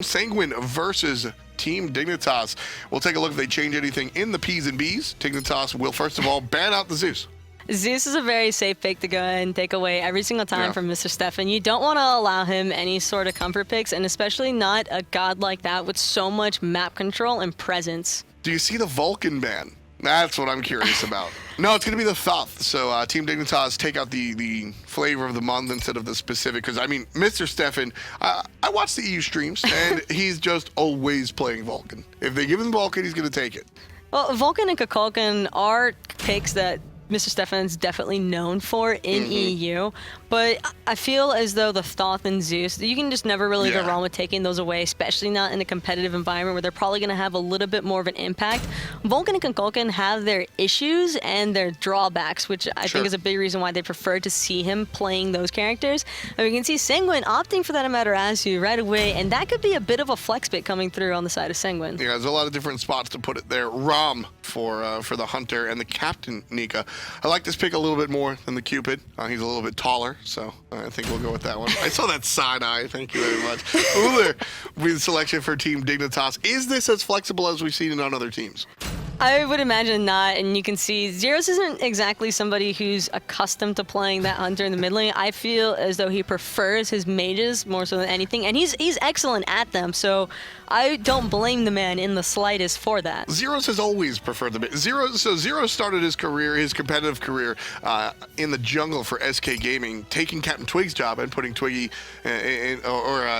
Sanguine versus Team Dignitas. We'll take a look if they change anything in the P's and B's. Dignitas will first of all ban out the Zeus. Zeus is a very safe pick to go ahead and take away every single time from Mr. Stefan. You don't want to allow him any sort of comfort picks, and especially not a god like that with so much map control and presence. Do you see the Vulcan ban? That's what I'm curious about. No, it's going to be the Thoth. So Team Dignitas take out the flavor of the month instead of the specific. Because, I mean, Mr. Stefan, I watch the EU streams, and he's just always playing Vulcan. If they give him Vulcan, he's going to take it. Well, Vulcan and Kukulkan are picks that Mr. Stefan's definitely known for in EU, but I feel as though the Thoth and Zeus, you can just never really go wrong with taking those away, especially not in a competitive environment where they're probably going to have a little bit more of an impact. Vulcan and Kukulkan have their issues and their drawbacks, which I think is a big reason why they prefer to see him playing those characters. And we can see Sanguine opting for that Amaterasu right away, and that could be a bit of a flex pick coming through on the side of Sanguine. Yeah, there's a lot of different spots to put it there. Rama for the Hunter and the Captain Nika. I like this pick a little bit more than the Cupid. He's a little bit taller, so I think we'll go with that one. I saw that side eye. Thank you very much. Ullr will be the selection for Team Dignitas. Is this as flexible as we've seen it on other teams? I would imagine not, and you can see Zyrhoes isn't exactly somebody who's accustomed to playing that Hunter in the mid lane. I feel as though he prefers his mages more so than anything, and he's excellent at them, so I don't blame the man in the slightest for that. Zyrhoes has always preferred the Zyrhoes started his career, his competitive career, in the jungle for SK Gaming, taking Captain Twig's job and putting Twiggy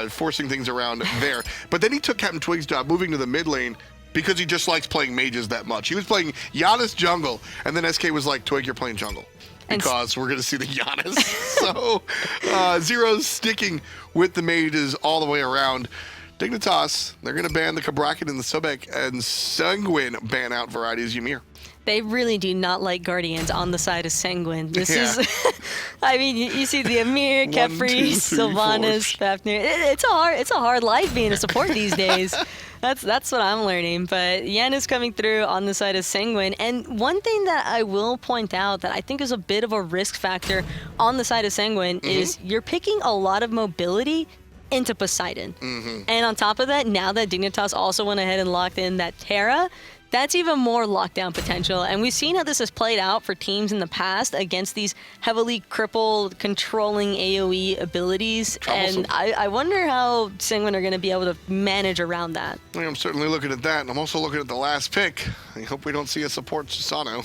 forcing things around there. But then he took Captain Twig's job, moving to the mid lane, because he just likes playing mages that much. He was playing Janus jungle, and then SK was like, Twig, you're playing jungle. Because we're going to see the Janus. So, Zyrhoes sticking with the mages all the way around. Dignitas, they're going to ban the Kabrakan and the Sobek, and Sanguine ban out varieties Ymir. They really do not like Guardians on the side of Sanguine. This is, I mean, you see the Ymir, Kefri, Sylvanas, Fafnir. It's a hard life being a support these days. That's what I'm learning. But Janus coming through on the side of Sanguine. And one thing that I will point out that I think is a bit of a risk factor on the side of Sanguine is you're picking a lot of mobility into Poseidon. And on top of that, now that Dignitas also went ahead and locked in that Terra, that's even more lockdown potential. And we've seen how this has played out for teams in the past against these heavily crippled, controlling AoE abilities. And I wonder how Sanguine are going to be able to manage around that. I'm certainly looking at that, and I'm also looking at the last pick. I hope we don't see a support Susano.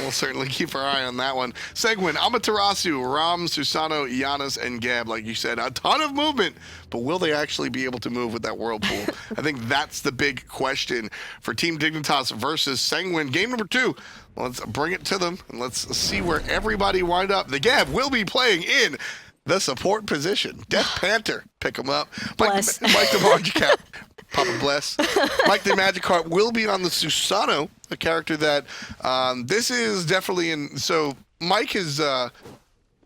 We'll certainly keep our eye on that one. Sanguine, Amaterasu, Ram, Susano, Janus, and Gab. Like you said, a ton of movement, but will they actually be able to move with that whirlpool? I think that's the big question for Team Dignitas versus Sanguine. Game number 2. Let's bring it to them, and let's see where everybody wind up. The Gab will be playing in the support position. DeathPanter, pick him up. MikeTheMagikarp, Papa bless. MikeTheMagikarp will be on the Susano, a character that this is definitely in. So Mike is a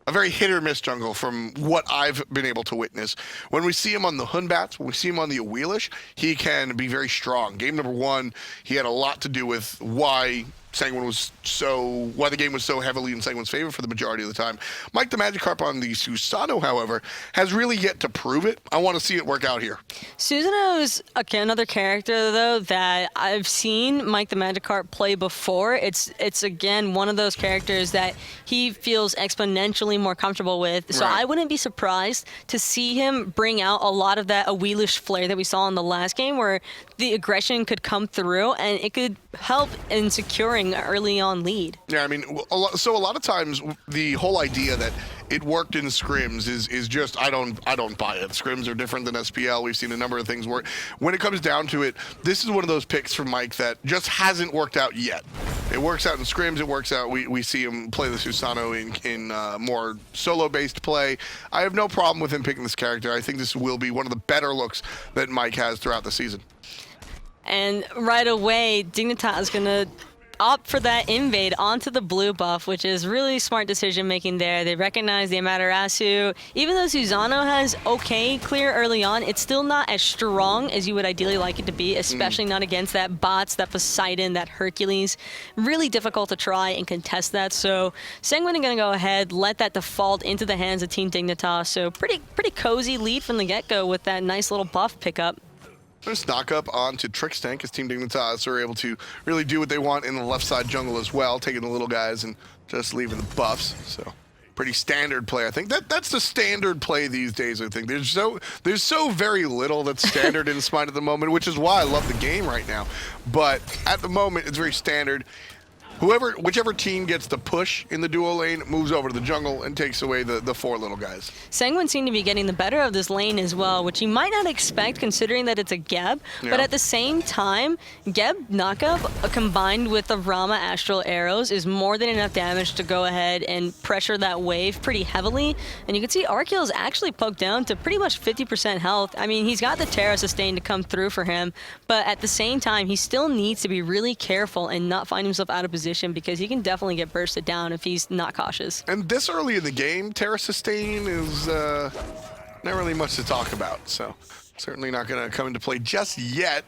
very hit or miss jungle from what I've been able to witness. When we see him on the Hunbats, when we see him on the Awilish, he can be very strong. Game number 1, he had a lot to do with why the game was so heavily in Sanguine's favor for the majority of the time. MikeTheMagikarp on the Susano, however, has really yet to prove it. I want to see it work out here. Susano is another character, though, that I've seen MikeTheMagikarp play before. It's again, one of those characters that he feels exponentially more comfortable with. So I wouldn't be surprised to see him bring out a lot of that Awilish flair that we saw in the last game, where the aggression could come through and it could help in securing early on lead. Yeah, I mean, a lot of times the whole idea that it worked in scrims is just I don't buy it. Scrims are different than SPL. We've seen a number of things work. When it comes down to it, this is one of those picks from Mike that just hasn't worked out yet. It works out in scrims. It works out. We see him play the Susano in more solo-based play. I have no problem with him picking this character. I think this will be one of the better looks that Mike has throughout the season. And right away, Dignitas is going to opt for that invade onto the blue buff, which is really smart decision making there. They recognize the Amaterasu. Even though Susano has okay clear early on, it's still not as strong as you would ideally like it to be, especially not against that Batz, that Poseidon, that Hercules. Really difficult to try and contest that. So Sanguine are going to go ahead, let that default into the hands of Team Dignitas. So pretty cozy lead from the get-go with that nice little buff pickup. There's knock-up onto Trixtank as Team Dignitas are able to really do what they want in the left side jungle as well, taking the little guys and just leaving the buffs. So pretty standard play. I think that's the standard play these days. I think there's so very little that's standard in Smite at the moment, which is why I love the game right now. But at the moment, it's very standard. Whichever team gets the push in the duo lane moves over to the jungle and takes away the 4 little guys. Sanguine seemed to be getting the better of this lane as well, which you might not expect considering that it's a Geb. Yeah. But at the same time, Geb knockup combined with the Rama astral arrows is more than enough damage to go ahead and pressure that wave pretty heavily. And you can see Arkkyl is actually poked down to pretty much 50% health. I mean, he's got the Terra sustain to come through for him, but at the same time, he still needs to be really careful and not find himself out of position, because he can definitely get bursted down if he's not cautious. And this early in the game, Terra sustain is not really much to talk about, so certainly not going to come into play just yet.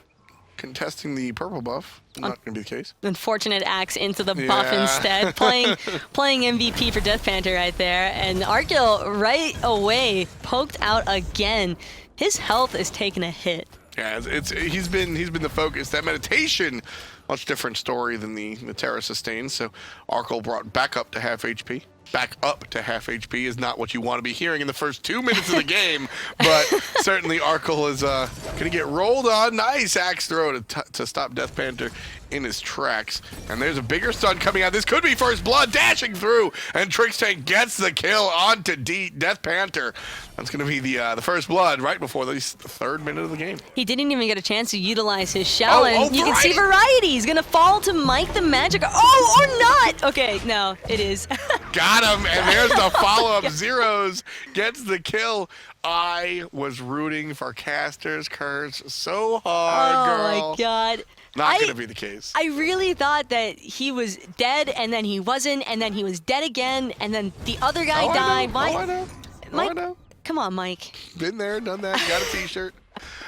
Contesting the purple buff, not going to be the case. Unfortunate axe into the buff instead. Playing MVP for DeathPanter right there, and Arkkyl right away poked out again. His health is taking a hit. Yeah, he's been the focus. That meditation, much different story than the Terra sustain. So Arkkyl brought back up to half HP. Back up to half HP is not what you want to be hearing in the first 2 minutes of the game, but certainly Arkkyl is going to get rolled on. Nice axe throw to stop DeathPanter in his tracks. And there's a bigger stun coming out. This could be first blood, dashing through, and Trixtank gets the kill onto DeathPanter. That's going to be the first blood right before the 3rd minute of the game. He didn't even get a chance to utilize his shell, and you can see Variety. Variety. He's going to fall to MikeTheMagikarp. Oh, or not! Okay, no, it is. Got him, and there's the follow-up. Zyrhoes gets the kill. I was rooting for Caster's Curse so hard, girl. Oh my god. Not going to be the case. I really thought that he was dead, and then he wasn't, and then he was dead again, and then the other guy died. I know. Mike, I know. come on, Mike. Been there, done that. Got a t-shirt.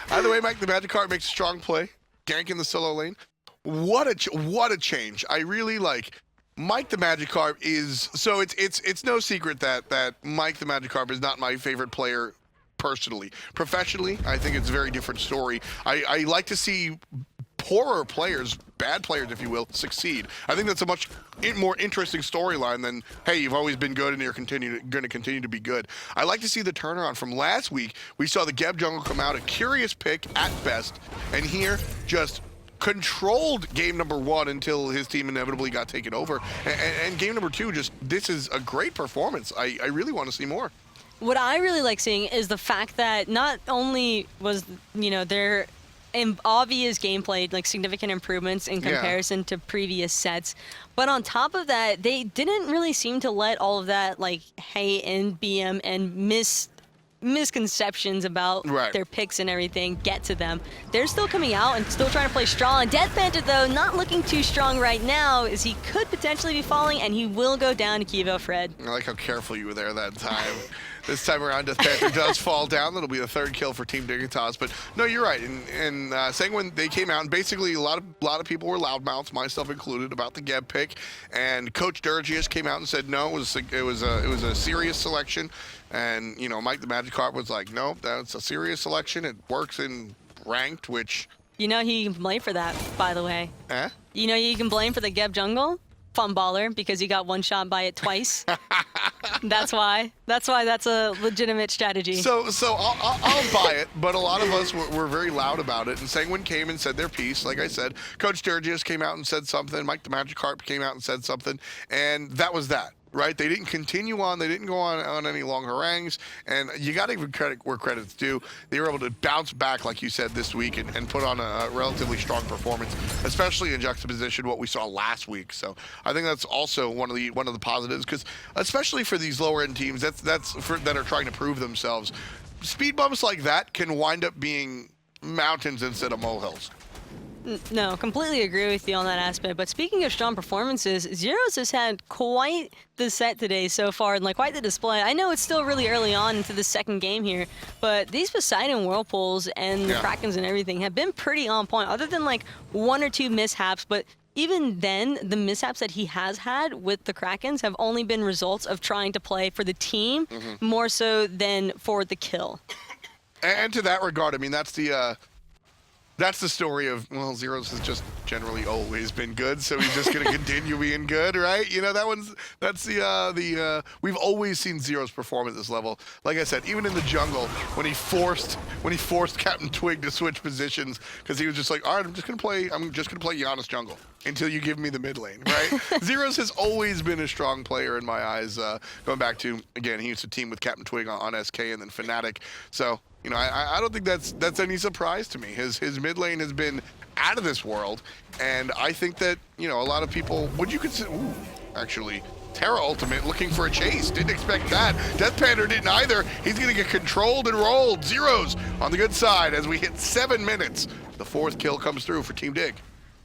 Either way, MikeTheMagikarp makes a strong play. Gank in the solo lane. What a change. I really like MikeTheMagikarp is, so it's no secret that MikeTheMagikarp is not my favorite player personally. Professionally, I think it's a very different story. I like to see poorer players, bad players if you will, succeed. I think that's a much more interesting storyline than, hey, you've always been good and you're going to continue to be good. I like to see the turnaround from last week. We saw the Geb jungle come out, a curious pick at best, and here just controlled game number 1 until his team inevitably got taken over. And game number 2, just, this is a great performance. I really want to see more. What I really like seeing is the fact that not only was, there obvious gameplay, like significant improvements in comparison to previous sets, but on top of that, they didn't really seem to let all of that, like, hey, and BM and misconceptions about their picks and everything get to them. They're still coming out and still trying to play strong. DeathPanter, though, not looking too strong right now, as he could potentially be falling, and he will go down to QvoFred. I like how careful you were there that time. This time around, DeathPanter does fall down. That'll be the 3rd kill for Team Dignitas. But no, you're right. And Sanguine, they came out, and basically a lot of people were loudmouths, myself included, about the Geb pick. And Coach Dirgius came out and said no, it was a serious selection. And MikeTheMagikarp was like, nope, that's a serious selection. It works in ranked, which. You know who you can blame for that, by the way. You know who you can blame for the Geb jungle? Funballer, because he got one shot by it twice. That's why that's a legitimate strategy. So I'll buy it, but a lot of us were very loud about it, and Sanguine came and said their piece. Like I said, Coach Dirgius came out and said something, MikeTheMagikarp came out and said something, and that was that. Right? They didn't continue on. They didn't go on any long harangues. And you got to give credit where credit's due. They were able to bounce back, like you said, this week and put on a relatively strong performance, especially in juxtaposition what we saw last week. So I think that's also one of the positives, because especially for these lower end teams that are trying to prove themselves, speed bumps like that can wind up being mountains instead of molehills. No, completely agree with you on that aspect. But speaking of strong performances, Zyrhoes has had quite the set today so far, and like quite the display. I know it's still really early on into the 2nd game here, but these Poseidon whirlpools and the Krakens and everything have been pretty on point, other than like 1 or 2 mishaps. But even then, the mishaps that he has had with the Krakens have only been results of trying to play for the team more so than for the kill. And to that regard, I mean, that's the that's the story of, well, Zyrhoes has just generally always been good, so he's just going to continue being good, right? You know, that's we've always seen Zyrhoes perform at this level. Like I said, even in the jungle, when he forced Captain Twig to switch positions, because he was just like, all right, I'm just going to play Janus jungle until you give me the mid lane, right? Zyrhoes has always been a strong player in my eyes, going back to, again, he used to team with Captain Twig on SK and then Fnatic, so, you know, I don't think that's any surprise to me. His mid lane has been out of this world, and I think that, you know, a lot of people, would you consider, actually, Terra ultimate looking for a chase. Didn't expect that. DeathPanter didn't either. He's going to get controlled and rolled. Zyrhoes on the good side as we hit 7 minutes. The 4th kill comes through for Team Dig.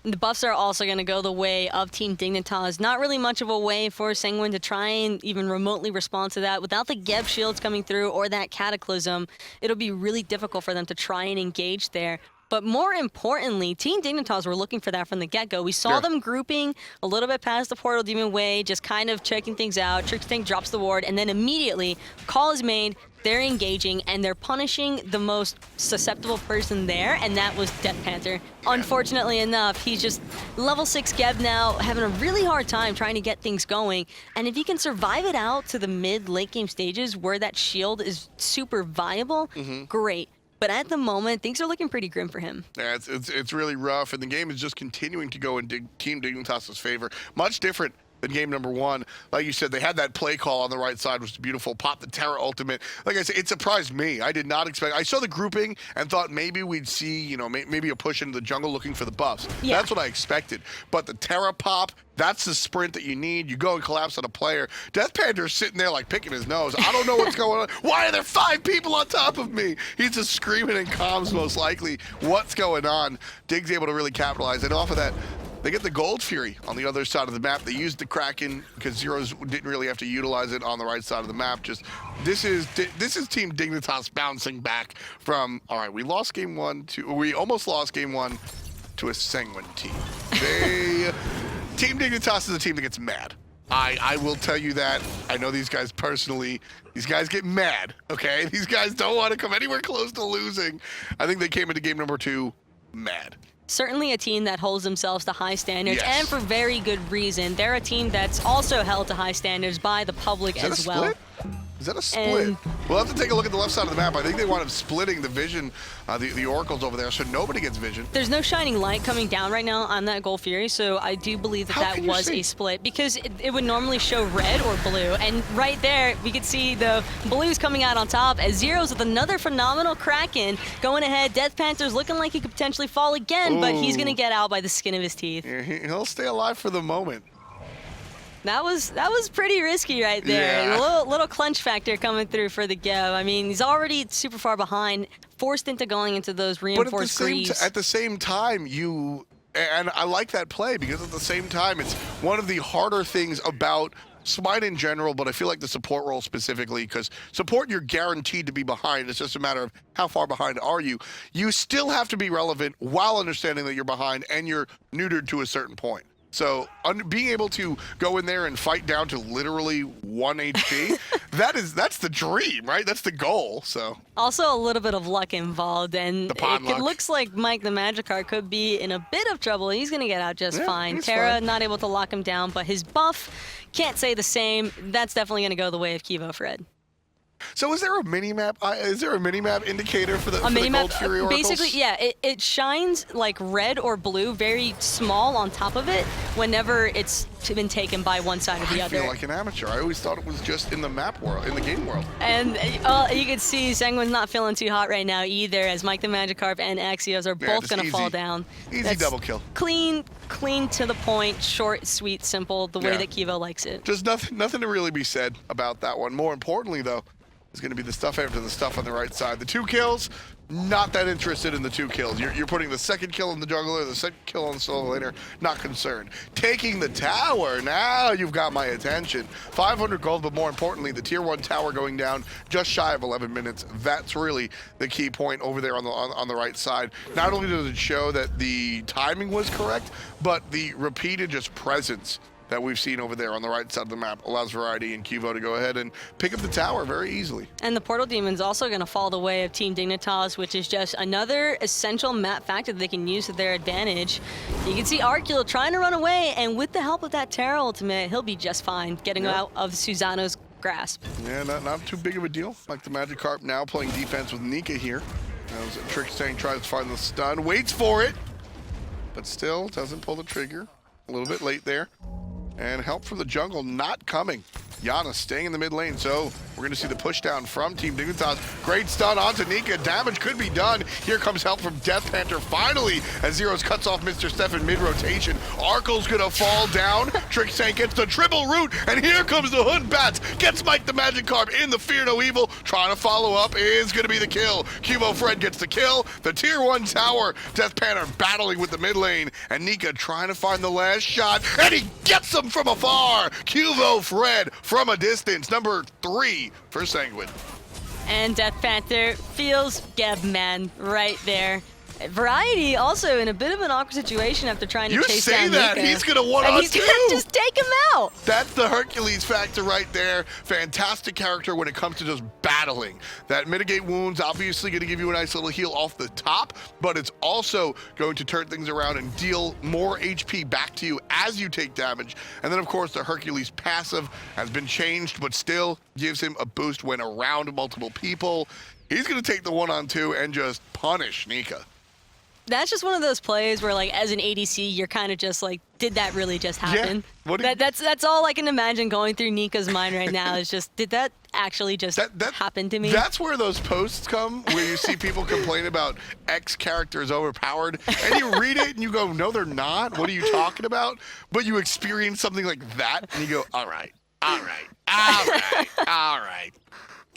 The buffs are also going to go the way of Team Dignitas. Not really much of a way for Sanguine to try and even remotely respond to that. Without the Geb shields coming through or that Cataclysm, it'll be really difficult for them to try and engage there. But more importantly, Team Dignitas were looking for that from the get-go. We saw them grouping a little bit past the Portal Demon Way, just kind of checking things out. Trixtank drops the ward, and then immediately, call is made, they're engaging, and they're punishing the most susceptible person there, and that was DeathPanter. Yeah. Unfortunately enough, he's just level 6 Geb now, having a really hard time trying to get things going. And if he can survive it out to the mid-late game stages where that shield is super viable, great. But at the moment, things are looking pretty grim for him. Yeah, it's really rough, and the game is just continuing to go in Team Dignitas' favor. Much different than game number 1. Like you said, they had that play call on the right side, which was beautiful. Pop the Terra ultimate. Like I said, it surprised me. I did not expect. I saw the grouping and thought maybe we'd see, you know, maybe a push into the jungle looking for the buffs. Yeah. That's what I expected. But the Terra pop, that's the sprint that you need. You go and collapse on a player. DeathPanter's sitting there like picking his nose. I don't know what's going on. Why are there 5 people on top of me? He's just screaming in comms most likely. What's going on? Dig's able to really capitalize. And off of that, they get the Gold Fury on the other side of the map. They used the Kraken because Zyrhoes didn't really have to utilize it on the right side of the map. Just this is Team Dignitas bouncing back from, all right, we lost game 1 to, we almost lost game 1 to a Sanguine team. Team Dignitas is a team that gets mad. I will tell you that. I know these guys personally. These guys get mad, okay? These guys don't want to come anywhere close to losing. I think they came into game number 2 mad. Certainly a team that holds themselves to high standards, and for very good reason. They're a team that's also held to high standards by the public as well. Split? Is that a split? We'll have to take a look at the left side of the map. I think they wound up splitting the vision, the oracles over there, so nobody gets vision. There's no shining light coming down right now on that Gold Fury, so I do believe that that was a split, because it would normally show red or blue, and right there we could see the blues coming out on top as Zyrhoes with another phenomenal Kraken going ahead. DeathPanter's looking like he could potentially fall again, but he's going to get out by the skin of his teeth. Yeah, he'll stay alive for the moment. That was pretty risky right there. Yeah. A little clench factor coming through for the Geb. I mean, he's already super far behind, forced into going into those reinforced greaves. At the same time, and I like that play because at the same time, it's one of the harder things about Smite in general, but I feel like the support role specifically, because support you're guaranteed to be behind. It's just a matter of how far behind are you. You still have to be relevant while understanding that you're behind and you're neutered to a certain point. So being able to go in there and fight down to literally 1 HP, that's the dream, right? That's the goal. So also a little bit of luck involved, and it looks like MikeTheMagikarp could be in a bit of trouble. He's going to get out just fine. Terra not able to lock him down, but his buff can't say the same. That's definitely going to go the way of QvoFred. So is there a mini-map? Is there a mini-map indicator for the Gold Fury oracles? Basically, yeah. It shines like red or blue, very small on top of it, whenever it's been taken by one side or the other. I feel like an amateur. I always thought it was just in the map world, in the game world. And you can see Sanguine's not feeling too hot right now either, as MikeTheMagikarp and Axioz are both going to fall down. Easy double kill. Clean to the point, short, sweet, simple, the way that Kvo likes it. Just nothing to really be said about that one. More importantly, though, is going to be the stuff after the stuff on the right side. The 2 kills, not that interested in the 2 kills. You're putting the 2nd kill on the jungler, the 2nd kill on the solo laner, not concerned. Taking the tower, now you've got my attention. 500 gold, but more importantly, the tier 1 tower going down just shy of 11 minutes. That's really the key point over there on the right side. Not only does it show that the timing was correct, but the repeated just presence that we've seen over there on the right side of the map allows Variety and Qvo to go ahead and pick up the tower very easily. And the Portal Demon's also going to fall the way of Team Dignitas, which is just another essential map factor that they can use to their advantage. You can see Arkkyl trying to run away, and with the help of that Terra ultimate, he'll be just fine getting out of Susano's grasp. Yeah, not too big of a deal. MikeTheMagikarp now playing defense with Nika here. As Trixtank tries to find the stun, waits for it, but still doesn't pull the trigger. A little bit late there. And help from the jungle not coming. Janus staying in the mid lane, so we're going to see the push down from Team Dignitas. Great stun onto Nika. Damage could be done. Here comes help from DeathPanter finally as Zyrhoes cuts off Mr. Stefan mid-rotation. Arkyl's going to fall down. Trixtank gets the triple root, and here comes the Hood Batz. Gets MikeTheMagikarp in the Fear No Evil. Trying to follow up is going to be the kill. QvoFred gets the kill. The tier 1 tower. DeathPanter battling with the mid lane, and Nika trying to find the last shot, and he gets him from afar. QvoFred from a distance, number 3 for Sanguine. And DeathPanter feels Gebman right there. Variety also in a bit of an awkward situation after trying to chase down Nika. You say that, he's going to one-on-2. And he's going to just take him out. That's the Hercules factor right there. Fantastic character when it comes to just battling. That mitigate wounds, obviously going to give you a nice little heal off the top, but it's also going to turn things around and deal more HP back to you as you take damage. And then, of course, the Hercules passive has been changed, but still gives him a boost when around multiple people. He's going to take the one-on-2 and just punish Nika. That's just one of those plays where, like, as an ADC, you're kind of just like, did that really just happen? Yeah. That's all I can imagine going through Nika's mind right now is just, did that actually just happen to me? That's where those posts come, where you see people complain about X character is overpowered, and you read it and you go, no, they're not. What are you talking about? But you experience something like that, and you go, all right.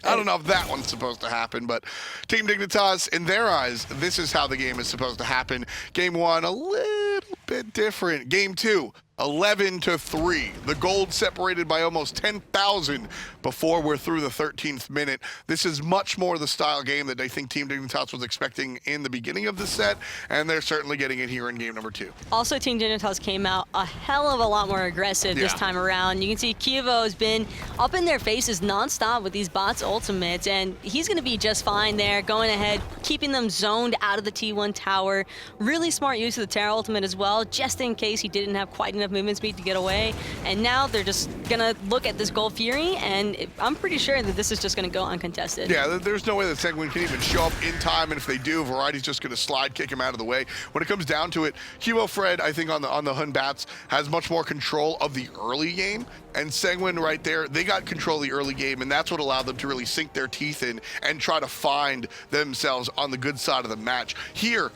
I don't know if that one's supposed to happen, but Team Dignitas, in their eyes, this is how the game is supposed to happen. Game 1, a little bit different. Game 2, 11-3. The gold separated by almost 10,000 before we're through the 13th minute. This is much more the style game that I think Team Dignitas was expecting in the beginning of the set, and they're certainly getting it here in game number 2. Also, Team Dignitas came out a hell of a lot more aggressive this time around. You can see Qvo has been up in their faces nonstop with these bots ultimates, and he's going to be just fine there, going ahead, keeping them zoned out of the T1 tower. Really smart use of the Terra ultimate as well, just in case he didn't have quite enough movement speed to get away. And now they're just going to look at this Gold Fury, and I'm pretty sure that this is just going to go uncontested. Yeah, there's no way that Sanguine can even show up in time, and if they do, Variety's just going to slide kick him out of the way. When it comes down to it, QvoFred, I think on the Hun Batz, has much more control of the early game, and Sanguine right there, they got control of the early game, and that's what allowed them to really sink their teeth in and try to find themselves on the good side of the match. Here,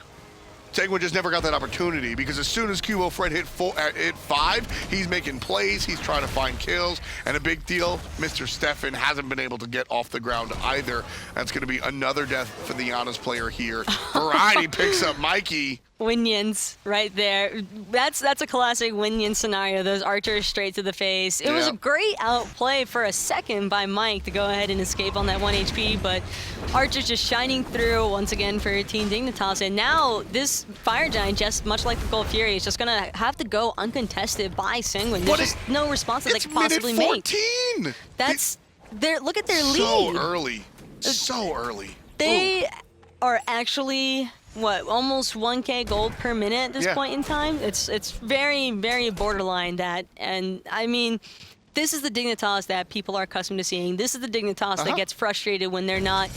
Sanguine just never got that opportunity because as soon as QvoFred hit 5, he's making plays, he's trying to find kills, and a big deal, Mr. Stefan hasn't been able to get off the ground either. That's going to be another death for the Janus player here. Variety picks up Mikey. Winions right there. That's a classic Winion scenario. Those archers straight to the face. It was a great outplay for a second by Mike to go ahead and escape on that 1 HP, but archers just shining through once again for Team Dignitas. And now this Fire Giant, just much like the Gold Fury, is just going to have to go uncontested by Sanguine. There's just no response that they could possibly make. That's look at their lead. So early. They are actually almost 1K gold per minute at this point in time. It's very, very borderline that, and I mean, this is the Dignitas that people are accustomed to seeing. This is the Dignitas that gets frustrated when they're not,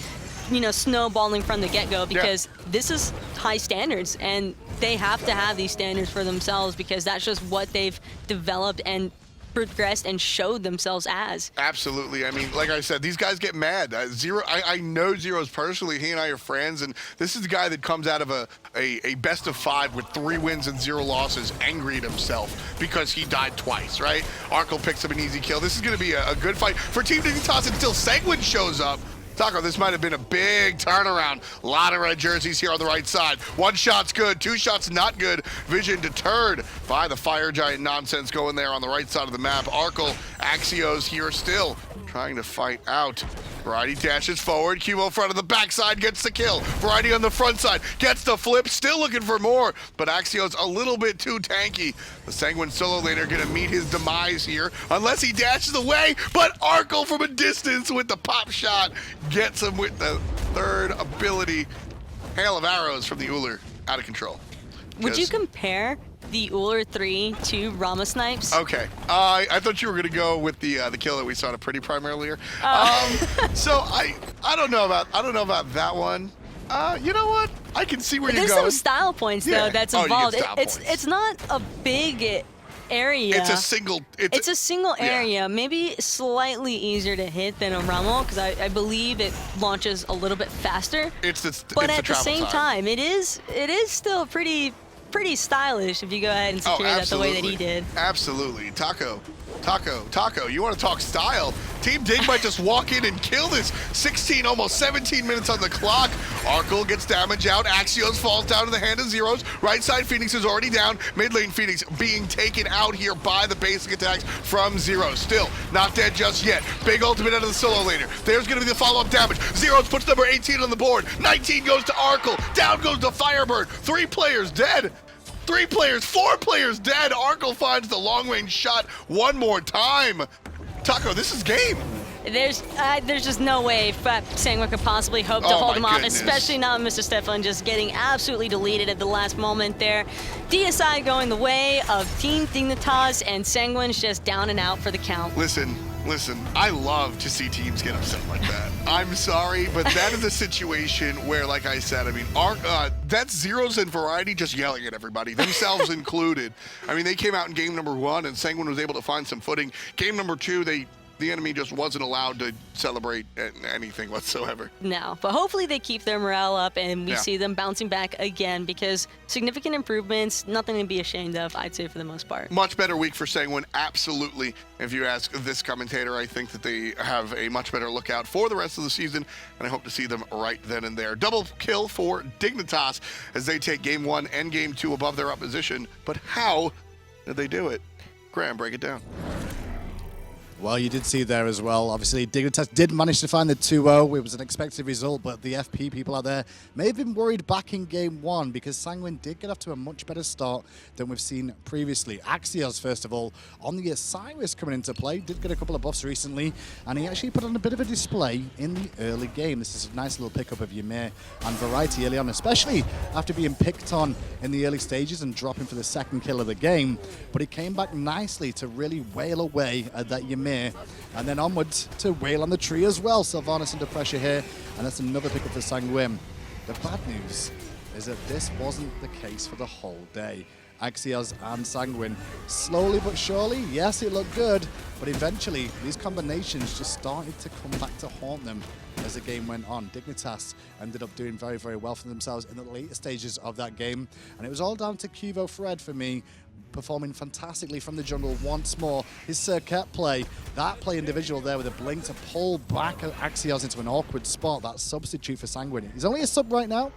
snowballing from the get-go, because this is high standards, and they have to have these standards for themselves because that's just what they've developed and progressed and showed themselves as. Absolutely. I mean, like I said, these guys get mad. I know Zyrhoes personally. He and I are friends, and this is the guy that comes out of a best of 5 with 3 wins and 0 losses, angry at himself because he died twice, right? Arkkyl picks up an easy kill. This is going to be a good fight for Team Dignitas until Sanguine shows up. Taco, this might have been a big turnaround. A lot of red jerseys here on the right side. 1 shot's good, 2 shots not good. Vision deterred by the Fire Giant nonsense going there on the right side of the map. Arkkyl, Axioz here still trying to fight out. Variety dashes forward. QvoFred on the backside gets the kill. Variety on the front side gets the flip. Still looking for more, but Axioz a little bit too tanky. The Sanguine solo laner going to meet his demise here, unless he dashes away. But Arkkyl from a distance with the pop shot gets him with the third ability. Hail of arrows from the Ullr. Out of control. Would you compare the Ullr 3 to Rama snipes? Okay, I thought you were gonna go with the kill that we saw at Pretty Prime earlier. So I don't know about that one. You know what? I can see where you're going. There's some style points though that's involved. It's not a big area. It's a single. It's a single area, maybe slightly easier to hit than a Rama because I believe it launches a little bit faster. But at the same time, it is still pretty stylish if you go ahead and secure that the way that he did. Absolutely. Taco, you want to talk style? Team Dig might just walk in and kill this. 16, almost 17 minutes on the clock. Arkkyl gets damage out. Axioz falls down to the hand of Zyrhoes. Right side Phoenix is already down. Mid lane Phoenix being taken out here by the basic attacks from Zyrhoes. Still not dead just yet. Big ultimate out of the solo laner. There's going to be the follow-up damage. Zyrhoes puts number 18 on the board. 19 goes to Arkkyl. Down goes to Firebird. 3 players dead. 4 players dead. Arkkyl finds the long-range shot one more time. Taco, this is game. There's just no way Sanguine could possibly hope to hold him off, especially not Mr. Stefan just getting absolutely deleted at the last moment there. DSI going the way of Team Dignitas, and Sanguine's just down and out for the count. Listen, I love to see teams get upset like that. I'm sorry, but that is a situation where, like I said, I mean, that's Zyrhoes and Variety just yelling at everybody, themselves included. I mean, they came out in game number 1, and Sanguine was able to find some footing. Game number 2, the enemy just wasn't allowed to celebrate anything whatsoever. No, but hopefully they keep their morale up and we see them bouncing back again, because significant improvements, nothing to be ashamed of, I'd say, for the most part. Much better week for Sanguine, absolutely. If you ask this commentator, I think that they have a much better lookout for the rest of the season, and I hope to see them right then and there. Double kill for Dignitas as they take game 1 and game 2 above their opposition. But how did they do it? Graham, break it down. Well, you did see there as well. Obviously, Dignitas did manage to find the 2-0. It was an expected result, but the FP people out there may have been worried back in game 1 because Sanguine did get off to a much better start than we've seen previously. Axioz, first of all, on the Osiris coming into play, did get a couple of buffs recently, and he actually put on a bit of a display in the early game. This is a nice little pickup of Ymir and Variety early on, especially after being picked on in the early stages and dropping for the second kill of the game. But he came back nicely to really wail away at that Ymir, and then onwards to wail on the tree as well. Sylvanas under pressure here, and that's another pickup for Sanguine. The bad news is that this wasn't the case for the whole day. Axioz and Sanguine, slowly but surely, yes, it looked good, but eventually these combinations just started to come back to haunt them as the game went on. Dignitas ended up doing very, very well for themselves in the later stages of that game, and it was all down to QvoFred for me, performing fantastically from the jungle once more. His circuit play, that play individual there with a blink to pull back Axioz into an awkward spot, that substitute for Sanguine. He's only a sub right now,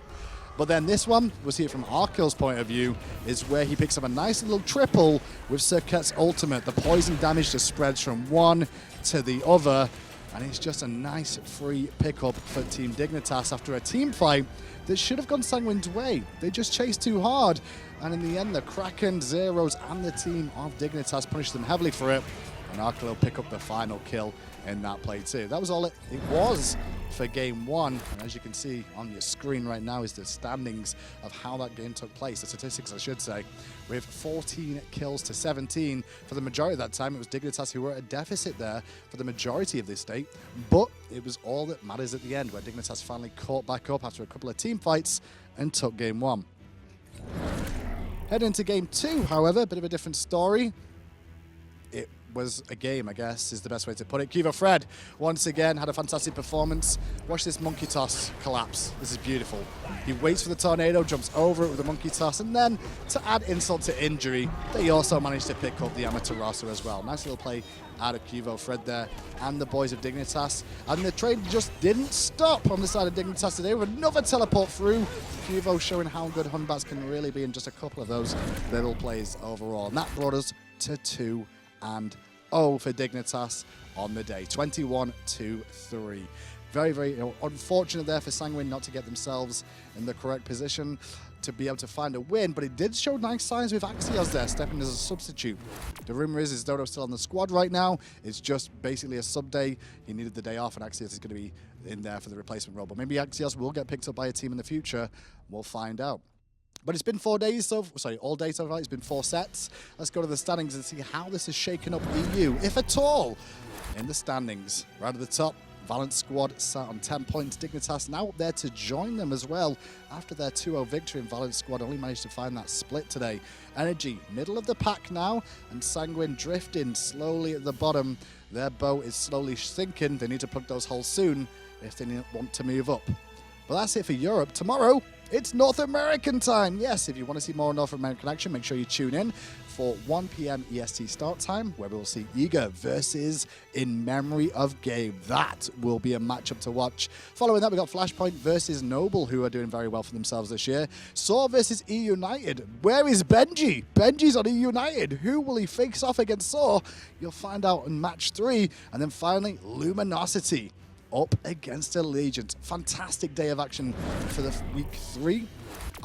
but then this one, we'll see it from Arkyl's point of view, is where he picks up a nice little triple with Circuit's ultimate. The poison damage just spreads from one to the other, and it's just a nice free pickup for Team Dignitas after a team fight that should have gone Sanguine's way. They just chased too hard, and in the end, the Kraken, Zyrhoes, and the team of Dignitas punished them heavily for it, and Arkkyl will pick up the final kill in that play too. That was all it was for game 1, and as you can see on your screen right now is the standings of how that game took place, the statistics I should say, with 14 kills to 17. For the majority of that time, it was Dignitas who were at a deficit there for the majority of this state, but it was all that matters at the end, where Dignitas finally caught back up after a couple of team fights and took game 1. Heading into game 2, however, a bit of a different story. It was a game, I guess, is the best way to put it. QvoFred, once again, had a fantastic performance. Watch this monkey toss collapse. This is beautiful. He waits for the tornado, jumps over it with a monkey toss, and then, to add insult to injury, they also managed to pick up the Amaterasu as well. Nice little play out of QvoFred there, and the boys of Dignitas. And the trade just didn't stop on the side of Dignitas today with another teleport through. Qvo showing how good Hunbats can really be in just a couple of those little plays overall. And that brought us to 2-0 for Dignitas on the day, 21-3. Very, very unfortunate there for Sanguine not to get themselves in the correct position to be able to find a win, but it did show nice signs with Axioz there, stepping as a substitute. The rumor is Dodo's still on the squad right now. It's just basically a sub day. He needed the day off, and Axioz is going to be in there for the replacement role. But maybe Axioz will get picked up by a team in the future. We'll find out. But it's been 4 days, all day so far. It's been 4 sets. Let's go to the standings and see how this has shaken up EU, if at all, in the standings. Right at the top, Valent squad sat on 10 points. Dignitas now up there to join them as well. After their 2-0 victory, and Valent squad only managed to find that split today. Energy, middle of the pack now, and Sanguine drifting slowly at the bottom. Their boat is slowly sinking. They need to plug those holes soon if they want to move up. But that's it for Europe. Tomorrow, it's North American time. Yes, if you want to see more North American action, make sure you tune in for 1 p.m. EST start time, where we will see Nika versus In Memory of Gabe. That will be a matchup to watch. Following that, we got Flashpoint versus Noble, who are doing very well for themselves this year. Saw versus E United. Where is Benji? Benji's on E United. Who will he face off against Saw? You'll find out in match 3. And then finally, Luminosity up against Allegiant. Fantastic day of action for the week 3.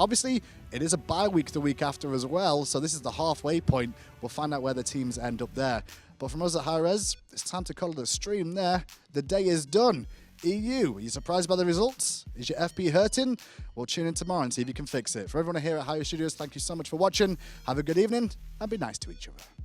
Obviously, it is a bye week the week after as well, so this is the halfway point. We'll find out where the teams end up there. But from us at hi-rez, it's time to call it a stream there. The day is done. EU, are you surprised by the results? Is your FP hurting? We'll tune in tomorrow and see if you can fix it. For everyone here at hi-rez Studios, thank you so much for watching. Have a good evening and be nice to each other.